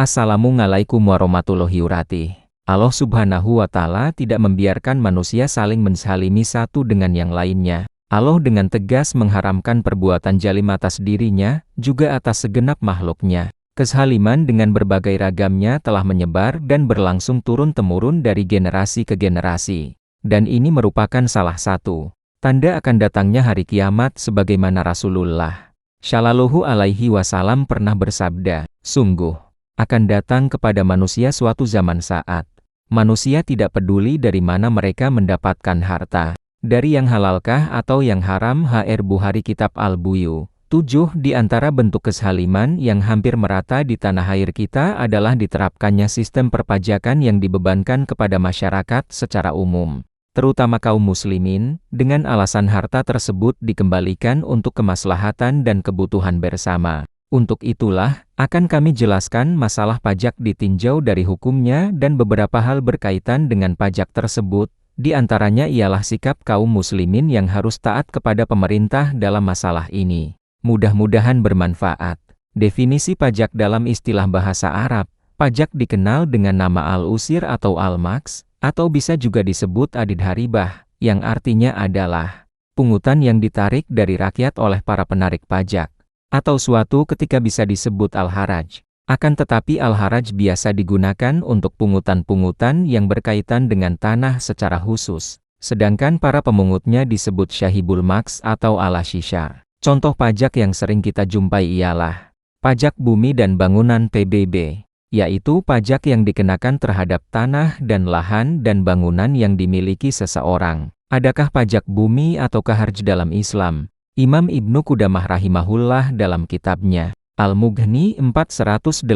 Assalamualaikum warahmatullahi wabarakatuh. Allah Subhanahu wa Ta'ala tidak membiarkan manusia saling menzalimi satu dengan yang lainnya. Allah dengan tegas mengharamkan perbuatan zalim atas dirinya, juga atas segenap makhluknya. Kezaliman dengan berbagai ragamnya telah menyebar dan berlangsung turun-temurun dari generasi ke generasi. Dan ini merupakan salah satu tanda akan datangnya hari kiamat, sebagaimana Rasulullah Shallallahu Alaihi Wasallam pernah bersabda, "Sungguh akan datang kepada manusia suatu zaman saat manusia tidak peduli dari mana mereka mendapatkan harta, dari yang halalkah atau yang haram." Bukhari Kitab Al-Buyu. 7 di antara bentuk kezaliman yang hampir merata di tanah air kita adalah diterapkannya sistem perpajakan yang dibebankan kepada masyarakat secara umum, terutama kaum muslimin, dengan alasan harta tersebut dikembalikan untuk kemaslahatan dan kebutuhan bersama. Untuk itulah, akan kami jelaskan masalah pajak ditinjau dari hukumnya dan beberapa hal berkaitan dengan pajak tersebut, di antaranya ialah sikap kaum muslimin yang harus taat kepada pemerintah dalam masalah ini. Mudah-mudahan bermanfaat. Definisi pajak dalam istilah bahasa Arab, pajak dikenal dengan nama al-usir atau al-maks, atau bisa juga disebut adidharibah, yang artinya adalah pungutan yang ditarik dari rakyat oleh para penarik pajak. Atau suatu ketika bisa disebut al-haraj. Akan tetapi al-haraj biasa digunakan untuk pungutan-pungutan yang berkaitan dengan tanah secara khusus. Sedangkan para pemungutnya disebut syahibul maks atau ala-shishar. Contoh pajak yang sering kita jumpai ialah pajak bumi dan bangunan PBB, yaitu pajak yang dikenakan terhadap tanah dan lahan dan bangunan yang dimiliki seseorang. Adakah pajak bumi ataukah harj dalam Islam? Imam Ibnu Qudamah rahimahullah dalam kitabnya Al-Mughni 486-121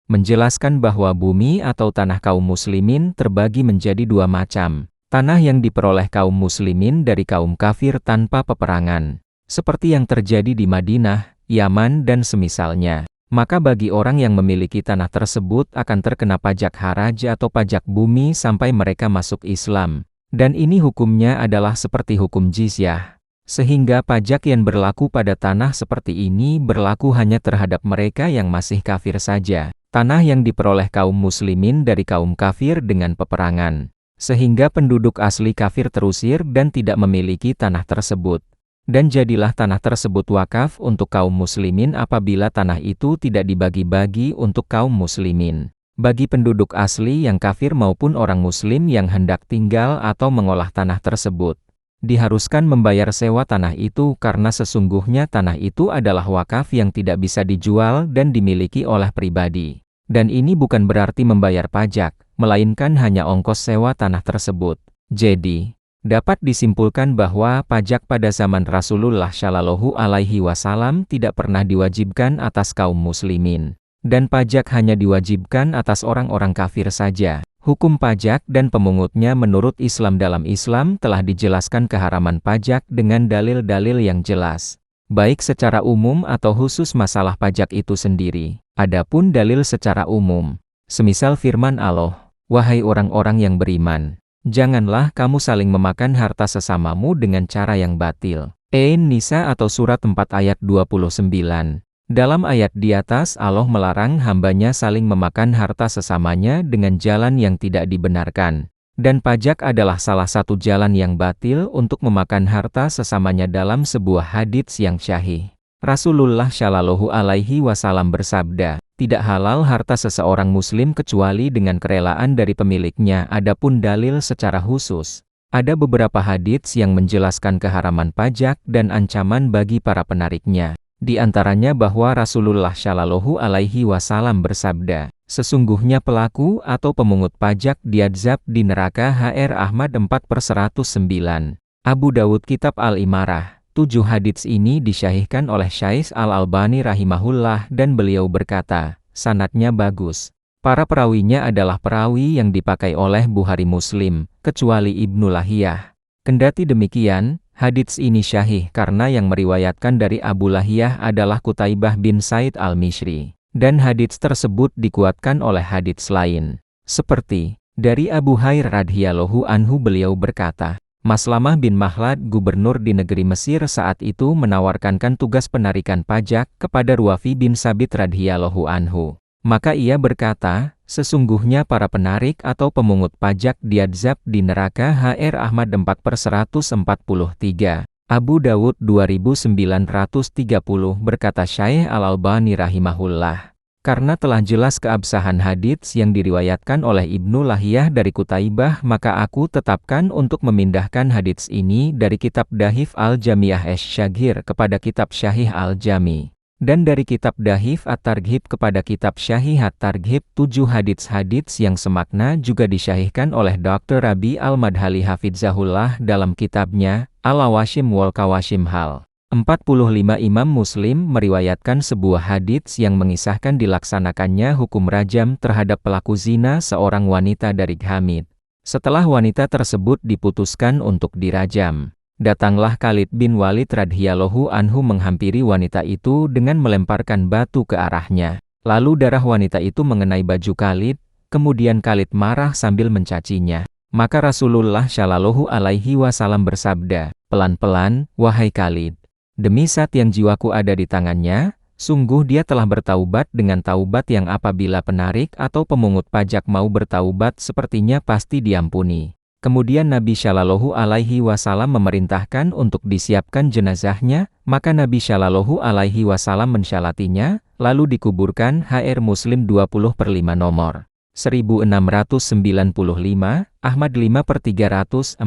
menjelaskan bahwa bumi atau tanah kaum muslimin terbagi menjadi dua macam. Tanah yang diperoleh kaum muslimin dari kaum kafir tanpa peperangan, seperti yang terjadi di Madinah, Yaman dan semisalnya. Maka bagi orang yang memiliki tanah tersebut akan terkena pajak haraj atau pajak bumi sampai mereka masuk Islam. Dan ini hukumnya adalah seperti hukum jizyah. Sehingga pajak yang berlaku pada tanah seperti ini berlaku hanya terhadap mereka yang masih kafir saja. Tanah yang diperoleh kaum muslimin dari kaum kafir dengan peperangan. Sehingga penduduk asli kafir terusir dan tidak memiliki tanah tersebut. Dan jadilah tanah tersebut wakaf untuk kaum muslimin apabila tanah itu tidak dibagi-bagi untuk kaum muslimin. Bagi penduduk asli yang kafir maupun orang muslim yang hendak tinggal atau mengolah tanah tersebut, diharuskan membayar sewa tanah itu karena sesungguhnya tanah itu adalah wakaf yang tidak bisa dijual dan dimiliki oleh pribadi. Dan ini bukan berarti membayar pajak, melainkan hanya ongkos sewa tanah tersebut. Jadi, dapat disimpulkan bahwa pajak pada zaman Rasulullah Shallallahu Alaihi Wasallam tidak pernah diwajibkan atas kaum muslimin. Dan pajak hanya diwajibkan atas orang-orang kafir saja. Hukum pajak dan pemungutnya menurut Islam dalam Islam telah dijelaskan keharaman pajak dengan dalil-dalil yang jelas. Baik secara umum atau khusus masalah pajak itu sendiri. Adapun dalil secara umum, semisal firman Allah, "Wahai orang-orang yang beriman, janganlah kamu saling memakan harta sesamamu dengan cara yang batil." An-Nisa atau surat 4 ayat 29. Dalam ayat di atas Allah melarang hambanya saling memakan harta sesamanya dengan jalan yang tidak dibenarkan. Dan pajak adalah salah satu jalan yang batil untuk memakan harta sesamanya dalam sebuah hadits yang syahih. Rasulullah Shallallahu Alaihi Wasallam bersabda, "Tidak halal harta seseorang muslim kecuali dengan kerelaan dari pemiliknya." Adapun dalil secara khusus, ada beberapa hadits yang menjelaskan keharaman pajak dan ancaman bagi para penariknya. Di antaranya bahwa Rasulullah Shallallahu Alaihi Wasallam bersabda, "Sesungguhnya pelaku atau pemungut pajak diadzab di neraka." Ahmad 4/109. Abu Dawud Kitab Al-Imarah. 7 hadits ini disyahihkan oleh Syaikh Al-Albani rahimahullah dan beliau berkata, sanadnya bagus. Para perawinya adalah perawi yang dipakai oleh Bukhari Muslim, kecuali Ibnu Lahiyah. Kendati demikian, hadits ini syahih karena yang meriwayatkan dari Abu Lahiyah adalah Qutaibah bin Said al-Mishri. Dan hadits tersebut dikuatkan oleh hadits lain. Seperti, dari Abu Hurairah radhiyallahu anhu beliau berkata, Maslamah bin Makhlad, gubernur di negeri Mesir saat itu, menawarkan tugas penarikan pajak kepada Ruwafi bin Sabit radhiyallahu anhu. Maka ia berkata, sesungguhnya para penarik atau pemungut pajak diadzab di neraka. HR Ahmad 4/143. Abu Dawud 2930 berkata Syaikh Al-Albani rahimahullah. Karena telah jelas keabsahan hadits yang diriwayatkan oleh Ibnu Lahiyah dari Kutaibah, maka aku tetapkan untuk memindahkan hadits ini dari kitab Dahif Al-Jamiyah Asy-Syaghir kepada kitab Syahih Al-Jami. Dan dari kitab Dahif At-Targhib kepada kitab Syahih At-Targhib. 7 hadits yang semakna juga disyahihkan oleh Dr. Rabi Al-Madhali Hafizahullah dalam kitabnya Al-Awashim wal Kawashim Hal. 45 Imam Muslim meriwayatkan sebuah hadits yang mengisahkan dilaksanakannya hukum rajam terhadap pelaku zina seorang wanita dari Ghamid. Setelah wanita tersebut diputuskan untuk dirajam, datanglah Khalid bin Walid radhiyallahu anhu menghampiri wanita itu dengan melemparkan batu ke arahnya. Lalu darah wanita itu mengenai baju Khalid, kemudian Khalid marah sambil mencacinya. Maka Rasulullah Shallallahu alaihi wasallam bersabda, "Pelan-pelan, wahai Khalid. Demi zat yang jiwaku ada di tangannya, sungguh dia telah bertaubat dengan taubat yang apabila penarik atau pemungut pajak mau bertaubat sepertinya pasti diampuni." Kemudian Nabi Shallallahu alaihi wasallam memerintahkan untuk disiapkan jenazahnya, maka Nabi Shallallahu alaihi wasallam mensyalatinya, lalu dikuburkan. HR Muslim 20/5 nomor 1695, Ahmad 5/348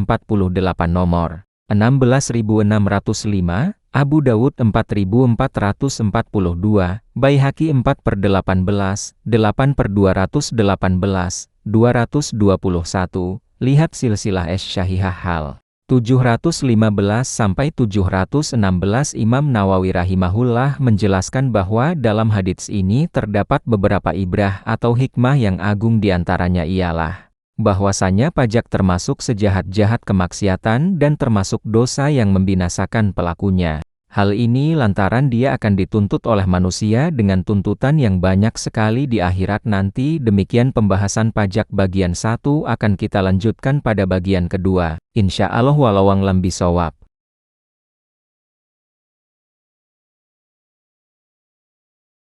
nomor 16605, Abu Dawud 4442, Baihaqi 4/18, 8/218, 221, lihat silsilah Asy-Syahihah Hal. 715-716. Imam Nawawi rahimahullah menjelaskan bahwa dalam hadits ini terdapat beberapa ibrah atau hikmah yang agung, diantaranya ialah bahwasanya pajak termasuk sejahat-jahat kemaksiatan dan termasuk dosa yang membinasakan pelakunya. Hal ini lantaran dia akan dituntut oleh manusia dengan tuntutan yang banyak sekali di akhirat nanti. Demikian pembahasan pajak bagian 1, akan kita lanjutkan pada bagian kedua. Insya Allah, wallahu a'lam bishawab.